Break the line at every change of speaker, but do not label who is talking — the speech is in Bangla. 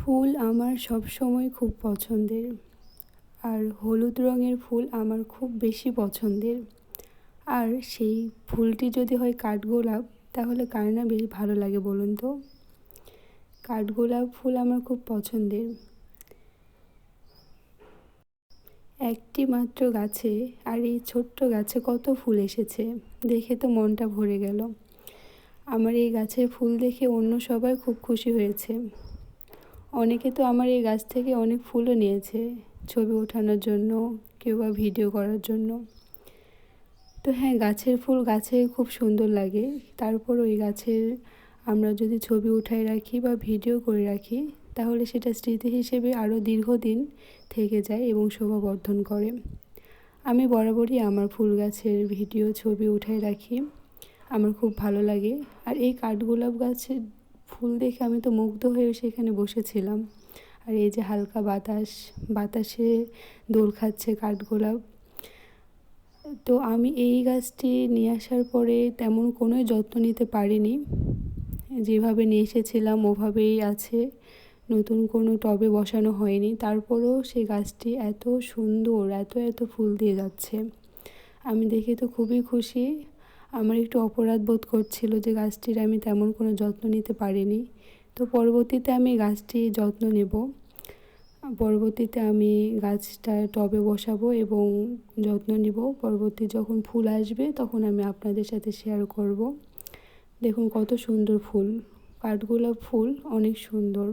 ফুল আমার সবসময় খুব পছন্দের। আর হলুদ রঙের ফুল আমার খুব বেশি পছন্দের। আর সেই ফুলটি যদি হয় কাঠগোলাপ, তাহলে কার না বেশ ভালো লাগে বলুন তো। কাঠগোলাপ ফুল আমার খুব পছন্দের। একটি মাত্র গাছে, আর এই ছোট্ট গাছে কত ফুল এসেছে, দেখে তো মনটা ভরে গেল। আমার এই গাছের ফুল দেখে অন্য সবাই খুব খুশি হয়েছে। অনেকে তো আমার এই গাছ থেকে অনেক ফুলও নিয়েছে, ছবি ওঠানোর জন্য, কেউ বা ভিডিও করার জন্য। তো হ্যাঁ, গাছের ফুল গাছে খুব সুন্দর লাগে। তারপর ওই গাছের আমরা যদি ছবি উঠায় রাখি বা ভিডিও করে রাখি, তাহলে সেটা স্মৃতি হিসেবে আরও দীর্ঘদিন থেকে যায় এবং শোভাবর্ধন করে। আমি বরাবরই আমার ফুল গাছের ভিডিও ছবি উঠায় রাখি, আমার খুব ভালো লাগে। আর এই কাঠগোলাপ গাছের ফুল দেখে আমি তো মুগ্ধ হয়ে সেখানে বসেছিলাম। আর এই যে হালকা বাতাসে দোল খাচ্ছে কাঠগোলাপ। তো আমি এই গাছটি নিয়ে আসার পরে তেমন কোনো যত্ন নিতে পারিনি, যেভাবে নিয়ে এসেছিলাম ওভাবেই আছে, নতুন কোনো টবে বসানো হয়নি। তারপরেও সেই গাছটি এত সুন্দর, এত ফুল দিয়ে যাচ্ছে, আমি দেখে তো খুবই খুশি। আমার একটু অপরাধ বোধ করছিল যে গাছটির আমি তেমন কোনো যত্ন নিতে পারিনি। তো পরবর্তীতে আমি গাছটির যত্ন নেব। পরবর্তীতে আমি গাছটা টবে বসাবো এবং যত্ন নিব। পরবর্তী যখন ফুল আসবে তখন আমি আপনাদের সাথে শেয়ার করব। দেখুন কত সুন্দর ফুল, কাঠগোলাপ ফুল অনেক সুন্দর।